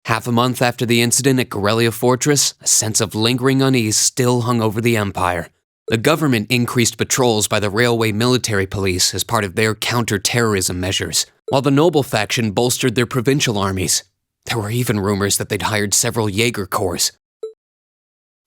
Half a month after the incident at Garrelia Fortress, a sense of lingering unease still hung over the Empire. The government increased patrols by the railway military police as part of their counter-terrorism measures, while the noble faction bolstered their provincial armies. There were even rumors that they'd hired several Jaeger corps.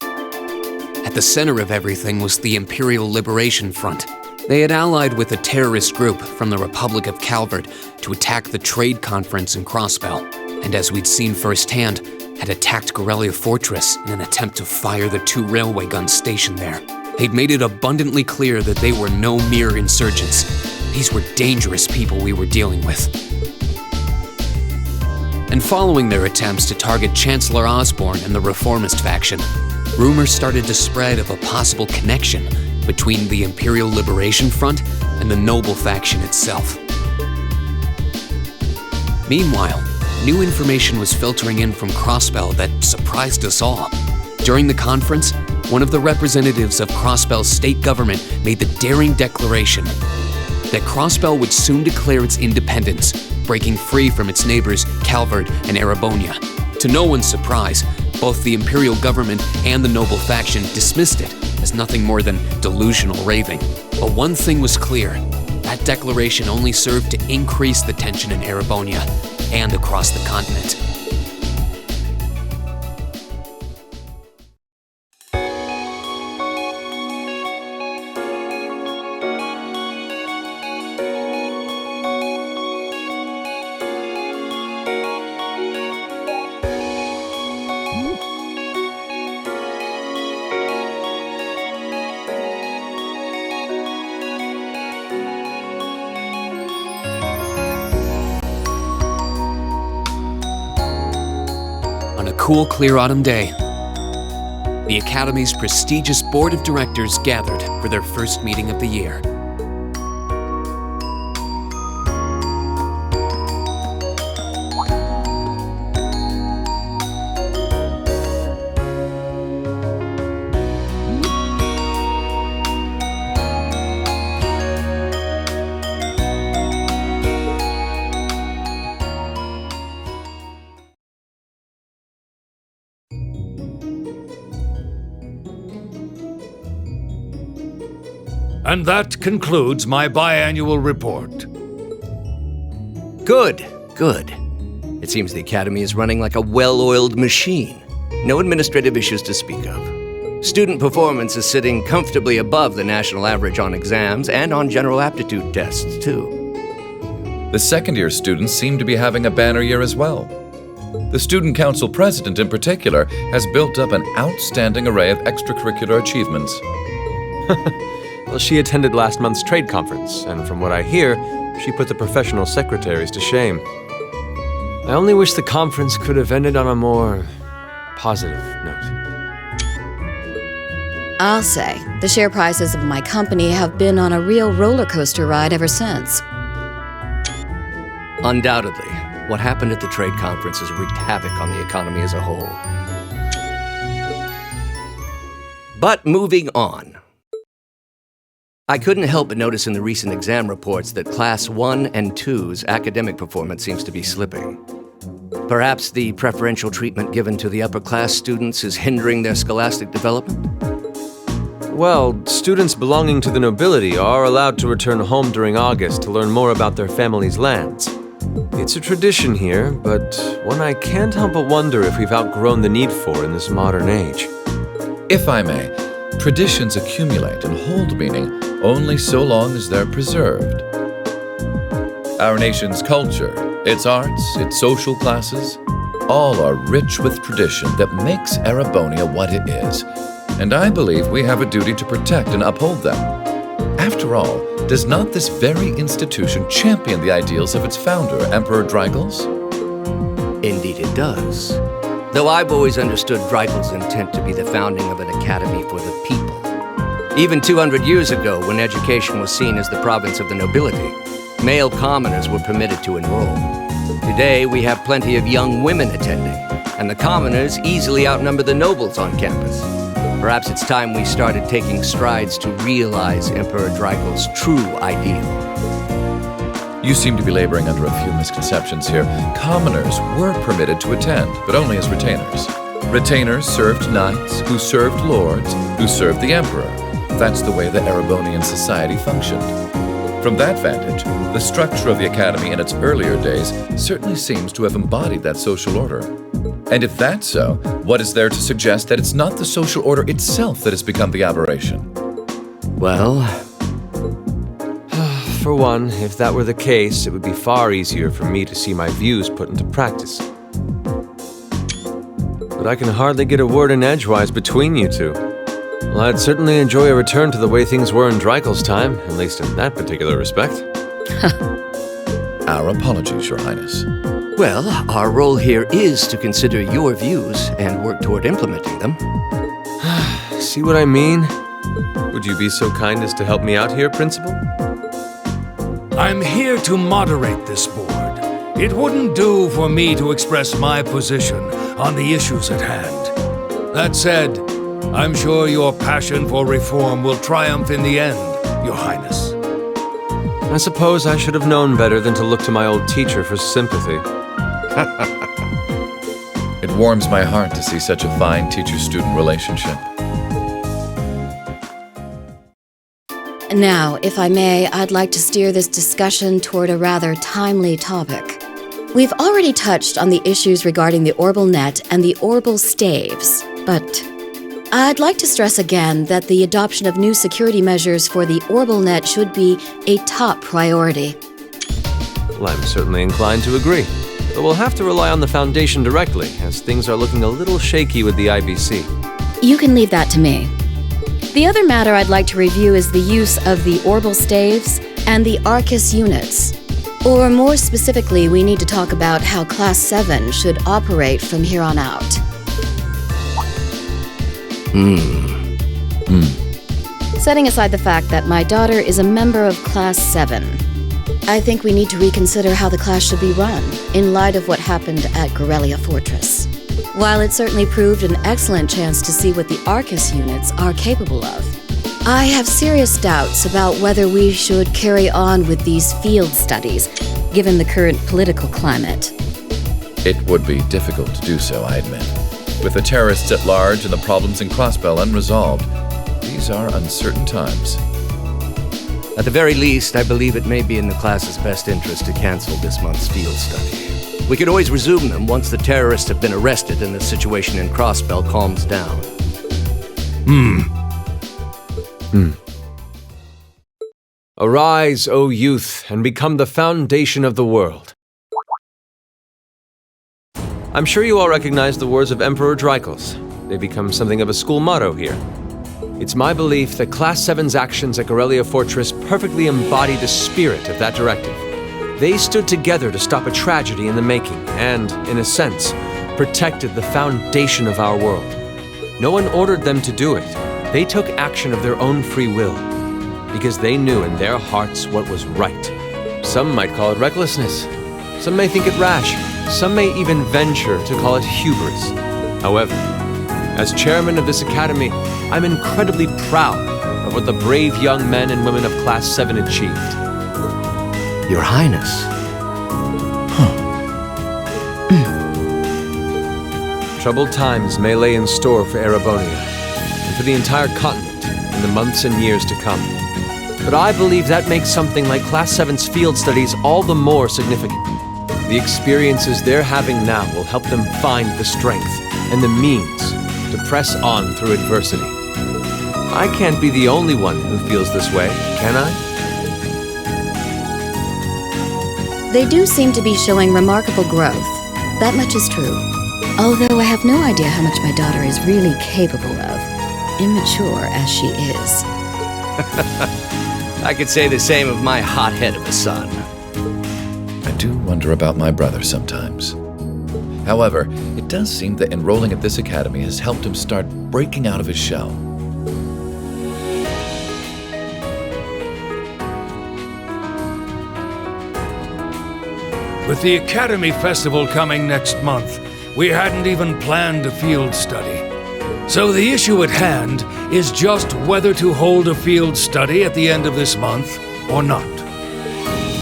At the center of everything was the Imperial Liberation Front. They had allied with a terrorist group from the Republic of Calvert to attack the trade conference in Crossbell, and as we'd seen firsthand, had attacked Garrelia Fortress in an attempt to fire the 2 railway guns stationed there. They'd made it abundantly clear that they were no mere insurgents. These were dangerous people we were dealing with. And following their attempts to target Chancellor Osborne and the Reformist faction, rumors started to spread of a possible connection between the Imperial Liberation Front and the noble faction itself. Meanwhile, new information was filtering in from Crossbell that surprised us all. During the conference, one of the representatives of Crossbell's state government made the daring declaration that Crossbell would soon declare its independence, breaking free from its neighbors Calvert and Erebonia. To no one's surprise, both the Imperial government and the noble faction dismissed it as nothing more than delusional raving. But one thing was clear: that declaration only served to increase the tension in Erebonia and across the continent. On a cool, clear autumn day, the Academy's prestigious board of directors gathered for their first meeting of the year. And that concludes my biannual report. Good. It seems the Academy is running like a well-oiled machine. No administrative issues to speak of. Student performance is sitting comfortably above the national average on exams and on general aptitude tests, too. The second-year students seem to be having a banner year as well. The Student Council President, in particular, has built up an outstanding array of extracurricular achievements. Well, she attended last month's trade conference, and from what I hear, she put the professional secretaries to shame. I only wish the conference could have ended on a more positive note. I'll say, the share prices of my company have been on a real roller coaster ride ever since. Undoubtedly, what happened at the trade conference has wreaked havoc on the economy as a whole. But moving on. I couldn't help but notice in the recent exam reports that Class 1 and 2's academic performance seems to be slipping. Perhaps the preferential treatment given to the upper-class students is hindering their scholastic development? Well, students belonging to the nobility are allowed to return home during August to learn more about their family's lands. It's a tradition here, but one I can't help but wonder if we've outgrown the need for in this modern age. If I may, traditions accumulate and hold meaning only so long as they're preserved. Our nation's culture, its arts, its social classes, all are rich with tradition that makes Erebonia what it is, and I believe we have a duty to protect and uphold them. After all, does not this very institution champion the ideals of its founder, Emperor Dreigels? Indeed it does. Though I've always understood Dreigels' intent to be the founding of an academy for the people. Even 200 years ago, when education was seen as the province of the nobility, male commoners were permitted to enroll. Today, we have plenty of young women attending, and the commoners easily outnumber the nobles on campus. Perhaps it's time we started taking strides to realize Emperor Dreigels' true ideal. You seem to be laboring under a few misconceptions here. Commoners were permitted to attend, but only as retainers. Retainers served knights, who served lords, who served the emperor. That's the way the Erebonian society functioned. From that vantage, the structure of the academy in its earlier days certainly seems to have embodied that social order. And if that's so, what is there to suggest that it's not the social order itself that has become the aberration? Well, For one, if that were the case, it would be far easier for me to see my views put into practice. But I can hardly get a word in edgewise between you two. Well, I'd certainly enjoy a return to the way things were in Dreikel's time, at least in that particular respect. Our apologies, Your Highness. well, our role here is to consider your views and work toward implementing them. See what I mean? Would you be so kind as to help me out here, Principal? I'm here to moderate this board. It wouldn't do for me to express my position on the issues at hand. That said, I'm sure your passion for reform will triumph in the end, Your Highness. I suppose I should have known better than to look to my old teacher for sympathy. It warms my heart to see such a fine teacher-student relationship. Now, if I may, I'd like to steer this discussion toward a rather timely topic. We've already touched on the issues regarding the Orbal Net and the Orbal Staves, but I'd like to stress again that the adoption of new security measures for the Orbal Net should be a top priority. Well, I'm certainly inclined to agree. But we'll have to rely on the Foundation directly, as things are looking a little shaky with the IBC. You can leave that to me. The other matter I'd like to review is the use of the Orbal Staves and the Arcus units. Or more specifically, we need to talk about how Class 7 should operate from here on out. Setting aside the fact that my daughter is a member of Class 7, I think we need to reconsider how the class should be run, in light of what happened at Garrelia Fortress. While it certainly proved an excellent chance to see what the Arcus units are capable of, I have serious doubts about whether we should carry on with these field studies, given the current political climate. It would be difficult to do so, I admit. With the terrorists at large and the problems in Crossbell unresolved, these are uncertain times. At the very least, I believe it may be in the class's best interest to cancel this month's field study. We could always resume them once the terrorists have been arrested and the situation in Crossbell calms down. Arise, O youth, and become the foundation of the world. I'm sure you all recognize the words of Emperor Dreikel's. They become something of a school motto here. It's my belief that Class 7's actions at Garrelia Fortress perfectly embody the spirit of that directive. They stood together to stop a tragedy in the making and, in a sense, protected the foundation of our world. No one ordered them to do it. They took action of their own free will, because they knew in their hearts what was right. Some might call it recklessness. Some may think it rash. Some may even venture to call it hubris. However, as chairman of this academy, I'm incredibly proud of what the brave young men and women of Class 7 achieved. Your Highness. Troubled times may lay in store for Erebonia, and for the entire continent in the months and years to come. But I believe that makes something like Class 7's field studies all the more significant. The experiences they're having now will help them find the strength and the means to press on through adversity. I can't be the only one who feels this way, can I? They do seem to be showing remarkable growth. That much is true. Although I have no idea how much my daughter is really capable of, immature as she is. I could say the same of my hothead of a son. I do wonder about my brother sometimes. However, it does seem that enrolling at this academy has helped him start breaking out of his shell. With the Academy Festival coming next month, we hadn't even planned a field study. So the issue at hand is just whether to hold a field study at the end of this month or not.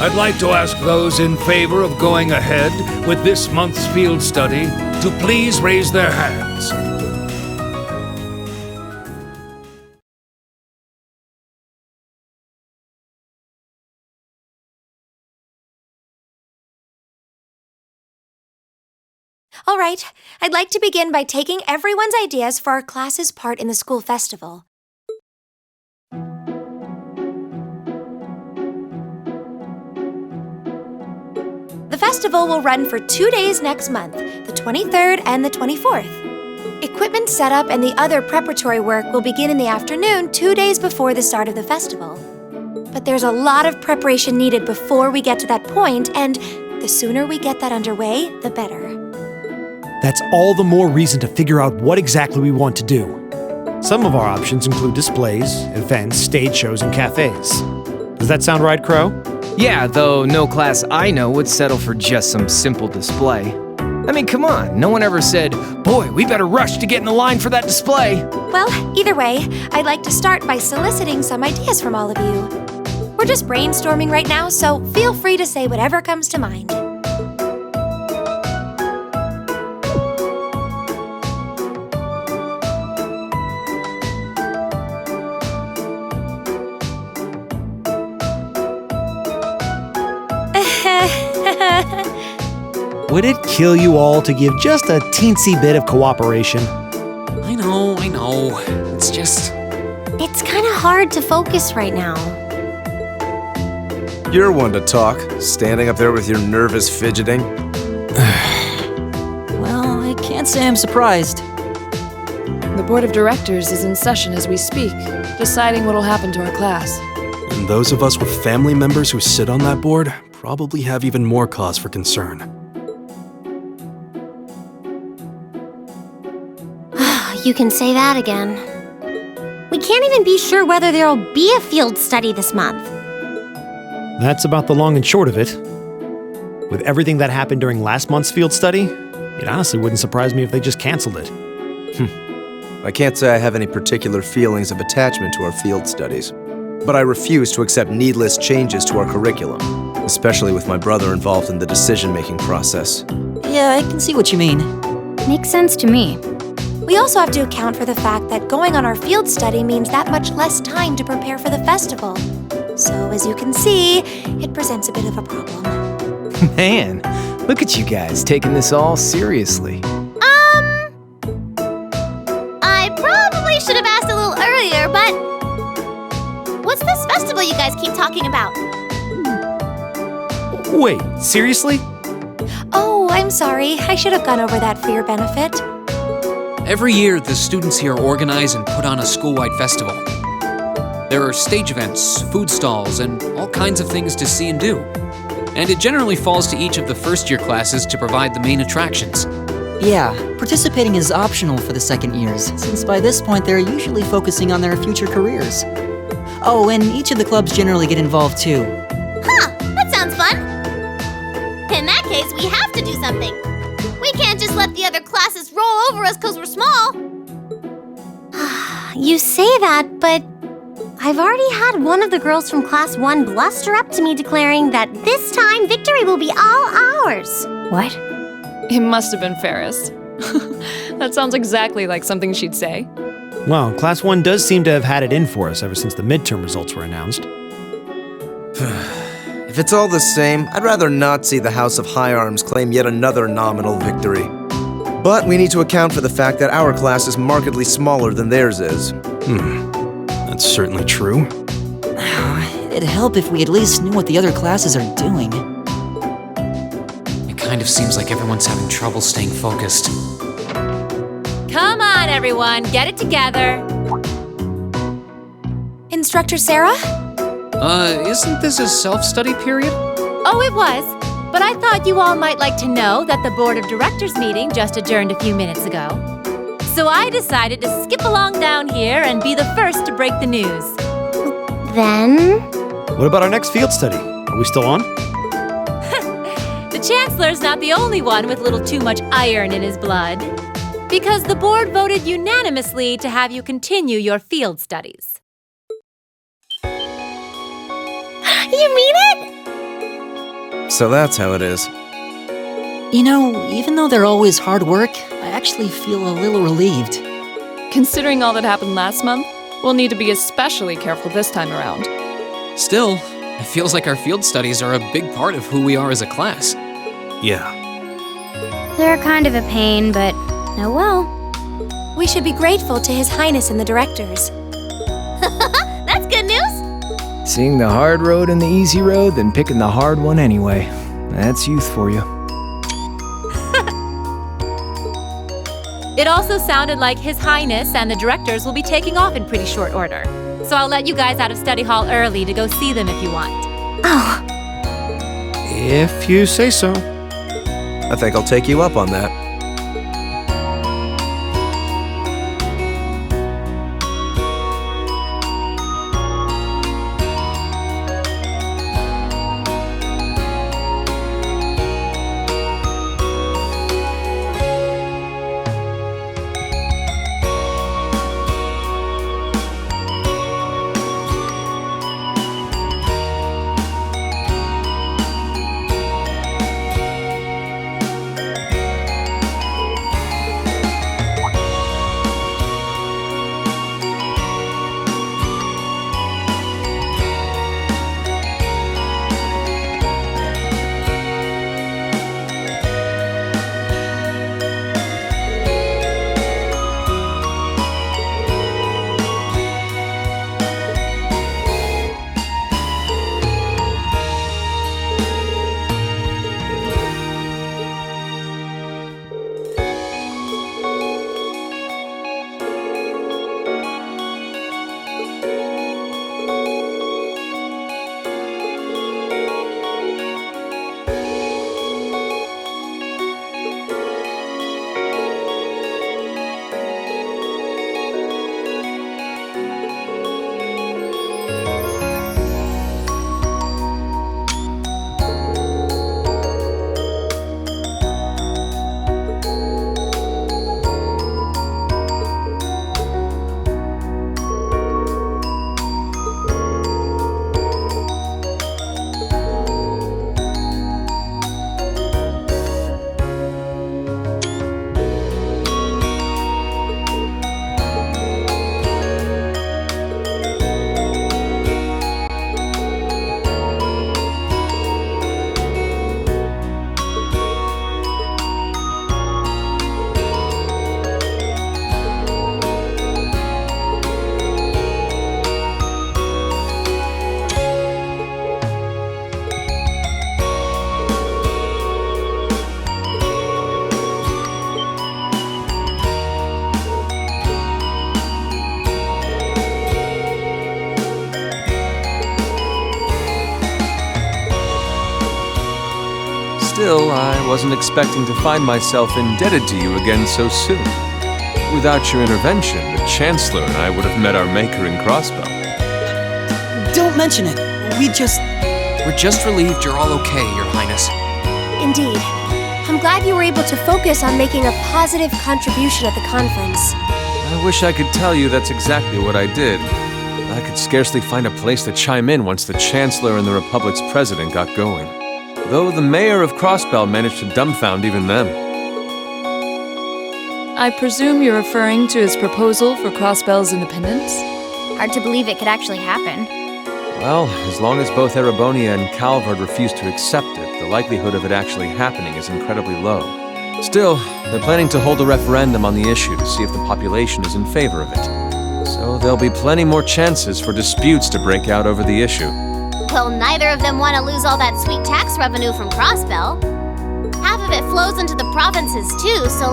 I'd like to ask those in favor of going ahead with this month's field study to please raise their hands. All right, I'd like to begin by taking everyone's ideas for our class's part in the school festival. The festival will run for 2 days next month, the 23rd and the 24th. Equipment setup and the other preparatory work will begin in the afternoon 2 days before the start of the festival. But there's a lot of preparation needed before we get to that point, and the sooner we get that underway, the better. That's all the more reason to figure out what exactly we want to do. Some of our options include displays, events, stage shows, and cafes. Does that sound right, Crow? Yeah, though no class I know would settle for just some simple display. I mean, come on, no one ever said, "Boy, we better rush to get in the line for that display." Well, either way, I'd like to start by soliciting some ideas from all of you. We're just brainstorming right now, so feel free to say whatever comes to mind. Would it kill you all to give just a teensy bit of cooperation? I know. It's just... It's kind of hard to focus right now. You're one to talk, standing up there with your nervous fidgeting. Well, I can't say I'm surprised. The board of directors is in session as we speak, deciding what'll happen to our class. And those of us with family members who sit on that board probably have even more cause for concern. You can say that again. We can't even be sure whether there'll be a field study this month. That's about the long and short of it. With everything that happened during last month's field study, it honestly wouldn't surprise me if they just canceled it. I can't say I have any particular feelings of attachment to our field studies, but I refuse to accept needless changes to our curriculum, especially with my brother involved in the decision-making process. Yeah, I can see what you mean. Makes sense to me. We also have to account for the fact that going on our field study means that much less time to prepare for the festival. So, as you can see, it presents a bit of a problem. Man, look at you guys taking this all seriously. I probably should have asked a little earlier, but what's this festival you guys keep talking about? Wait, seriously? Oh, I'm sorry. I should have gone over that for your benefit. Every year, the students here organize and put on a school-wide festival. There are stage events, food stalls, and all kinds of things to see and do. And it generally falls to each of the first-year classes to provide the main attractions. Yeah, participating is optional for the second years, since by this point they're usually focusing on their future careers. Oh, and each of the clubs generally get involved too. Huh, that sounds fun. In that case, we have to do something. We can't just let the other classes roll over us because we're small. You say that, but I've already had one of the girls from Class 1 bluster up to me declaring that this time victory will be all ours. What? It must have been Ferris. That sounds exactly like something she'd say. Well, Class 1 does seem to have had it in for us ever since the midterm results were announced. If it's all the same, I'd rather not see the House of High Arms claim yet another nominal victory. But we need to account for the fact that our class is markedly smaller than theirs is. That's certainly true. It'd help if we at least knew what the other classes are doing. It kind of seems like everyone's having trouble staying focused. Come on, everyone, get it together. Instructor Sarah? Isn't this a self-study period? Oh, it was. But I thought you all might like to know that the Board of Directors meeting just adjourned a few minutes ago. So I decided to skip along down here and be the first to break the news. Then? What about our next field study? Are we still on? The Chancellor's not the only one with a little too much iron in his blood. Because the board voted unanimously to have you continue your field studies. You mean it? So that's how it is. You know, even though they're always hard work, I actually feel a little relieved. Considering all that happened last month, we'll need to be especially careful this time around. Still, it feels like our field studies are a big part of who we are as a class. Yeah. They're kind of a pain, but oh well. We should be grateful to His Highness and the directors. That's good news. Seeing the hard road and the easy road, then picking the hard one anyway. That's youth for you. It also sounded like His Highness and the directors will be taking off in pretty short order. So I'll let you guys out of study hall early to go see them if you want. Oh, If you say so. I think I'll take you up on that. Still, I wasn't expecting to find myself indebted to you again so soon. Without your intervention, the Chancellor and I would have met our maker in Crossbell. Don't mention it. We're just relieved you're all okay, Your Highness. indeed. I'm glad you were able to focus on making a positive contribution at the conference. I wish I could tell you that's exactly what I did. I could scarcely find a place to chime in once the Chancellor and the Republic's President got going. Though the Mayor of Crossbell managed to dumbfound even them. I presume you're referring to his proposal for Crossbell's independence? Hard to believe it could actually happen. Well, as long as both Erebonia and Calvard refuse to accept it, the likelihood of it actually happening is incredibly low. Still, they're planning to hold a referendum on the issue to see if the population is in favor of it. So there'll be plenty more chances for disputes to break out over the issue. Well, neither of them want to lose all that sweet tax revenue from Crossbell. Half of it flows into the provinces too, so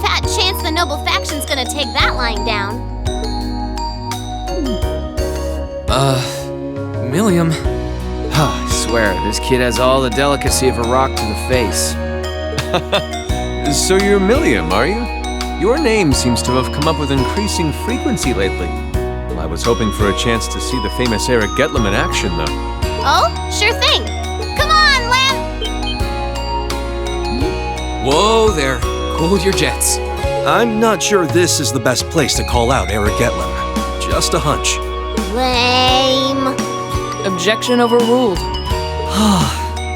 fat chance the noble faction's gonna take that lying down. Milliam. I swear, this kid has all the delicacy of a rock to the face. So you're Milliam, are you? Your name seems to have come up with increasing frequency lately. Well, I was hoping for a chance to see the famous Eric Getlam in action, though. Oh, sure thing. Come on, Lamb! Whoa there. Cool your jets. I'm not sure this is the best place to call out Eric Getlam. Just a hunch. Lame. Objection overruled.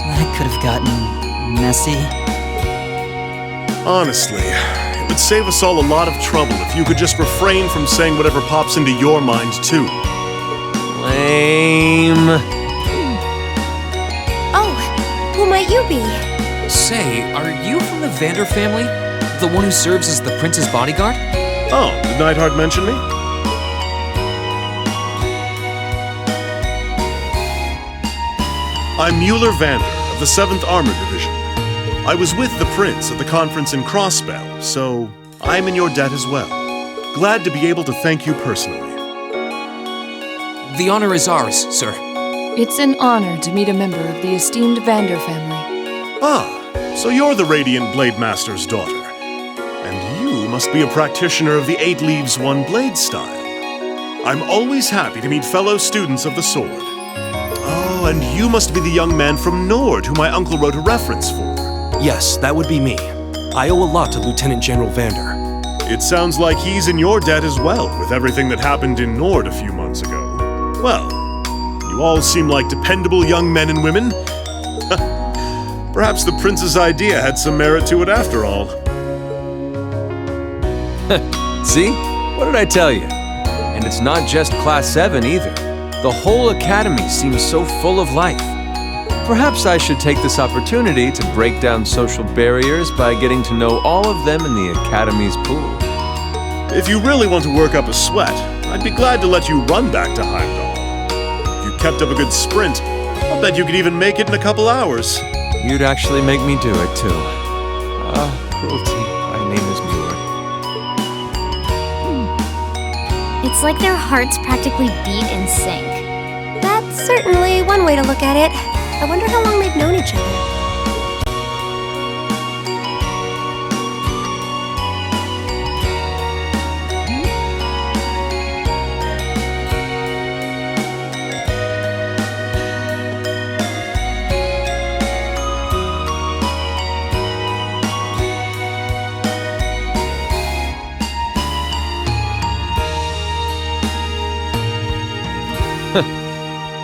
That could have gotten messy. Honestly, it would save us all a lot of trouble if you could just refrain from saying whatever pops into your mind, too. Lame. Oh, who might you be? Say, are you from the Vander family? The one who serves as the prince's bodyguard? Oh, did Neidhart mention me? I'm Mueller Vander of the 7th Armored Division. I was with the prince at the conference in Crossbell, so I'm in your debt as well. Glad to be able to thank you personally. The honor is ours, sir. It's an honor to meet a member of the esteemed Vander family. Ah, so you're the Radiant Blade Master's daughter. And you must be a practitioner of the 8 Leaves, 1 Blade style. I'm always happy to meet fellow students of the sword. Oh, and you must be the young man from Nord who my uncle wrote a reference for. Yes, that would be me. I owe a lot to Lieutenant General Vander. It sounds like he's in your debt as well, with everything that happened in Nord a few months ago. Well, you all seem like dependable young men and women. Perhaps the prince's idea had some merit to it after all. See? What did I tell you? And it's not just Class 7 either. The whole academy seems so full of life. Perhaps I should take this opportunity to break down social barriers by getting to know all of them in the academy's pool. If you really want to work up a sweat, I'd be glad to let you run back to Heimdall. If you kept up a good sprint, I'll bet you could even make it in a couple hours. You'd actually make me do it, too. Cruelty. My name is Mueller. It's like their hearts practically beat in sync. That's certainly one way to look at it. I wonder how long they've known each other.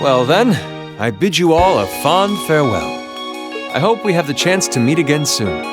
Well then, I bid you all a fond farewell. I hope we have the chance to meet again soon.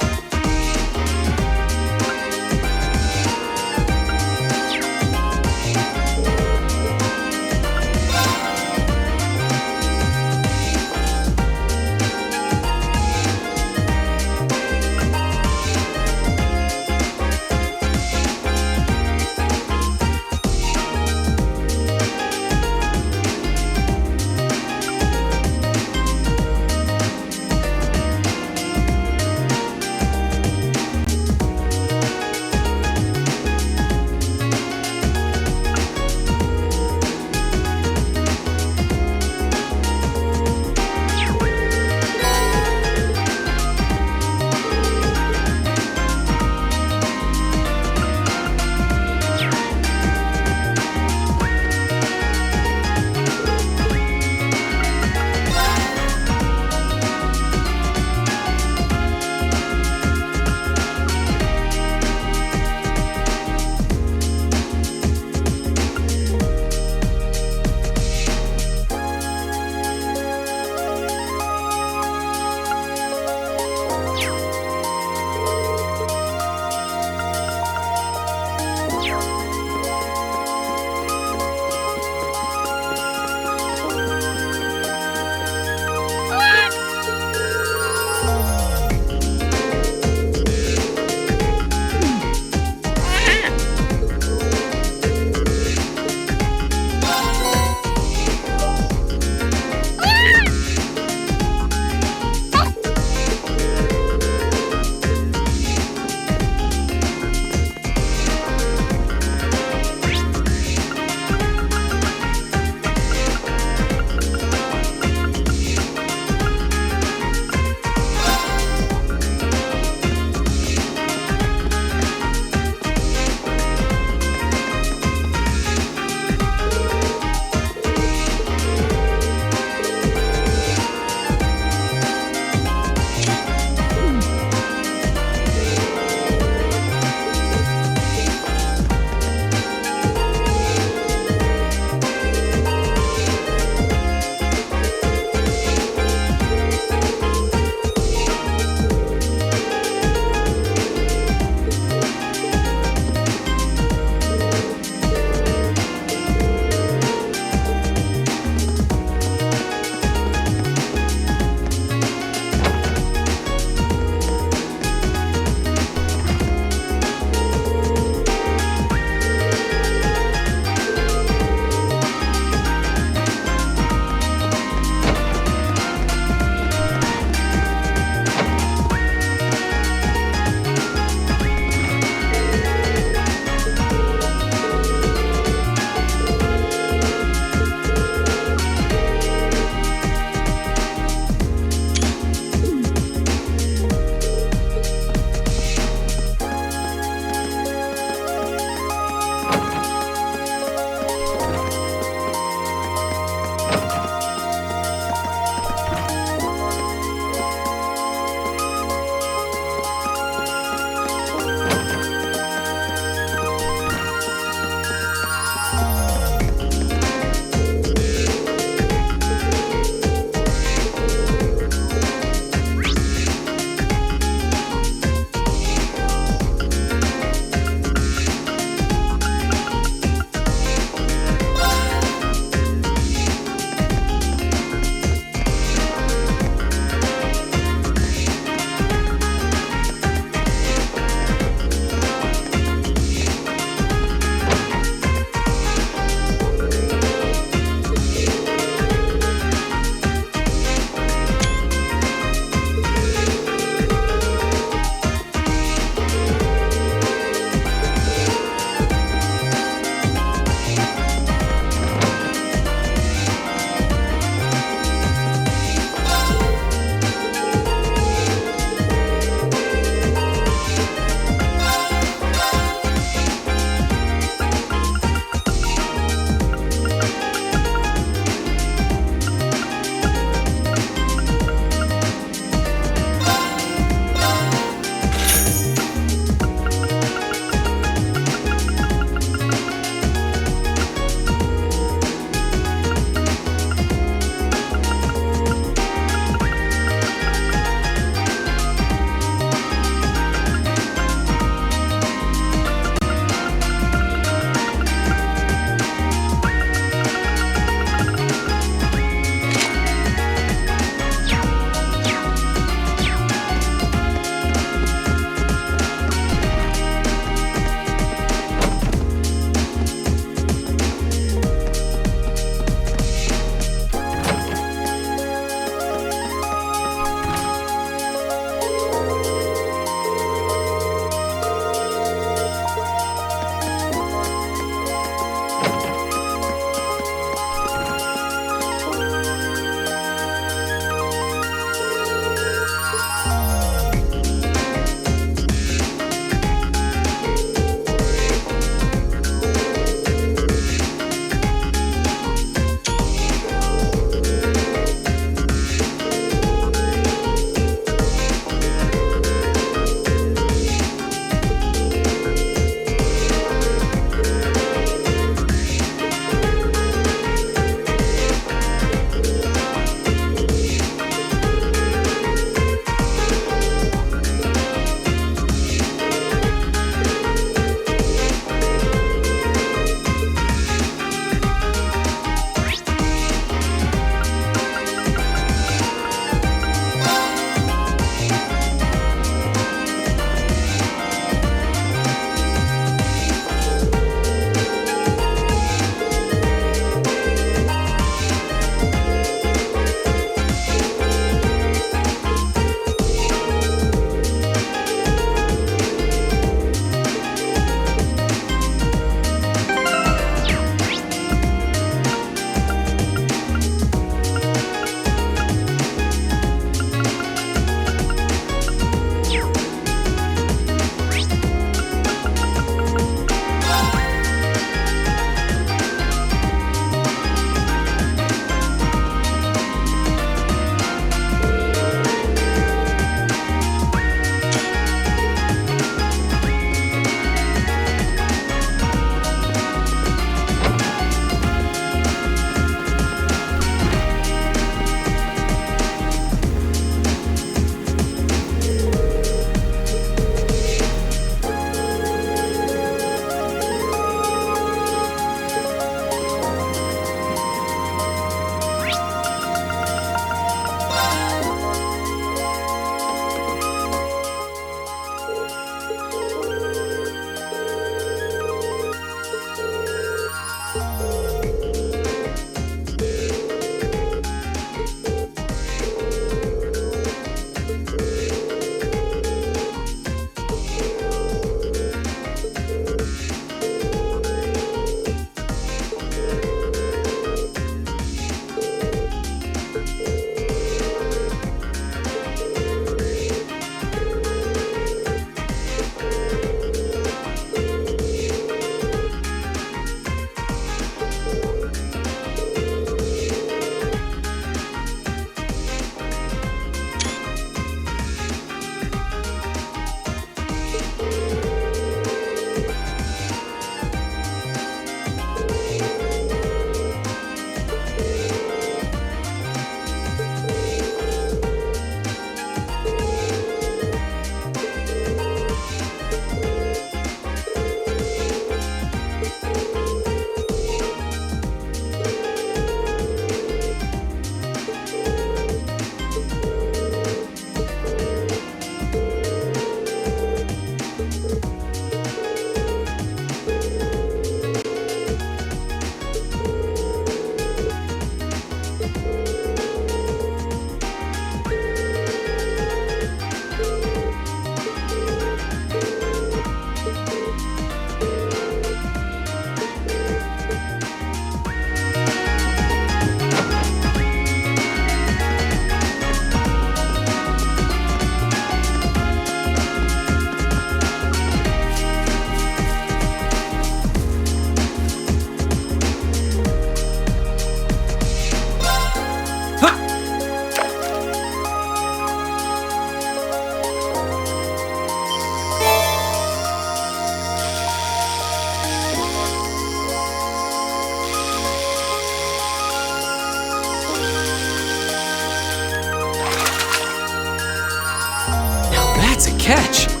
catch.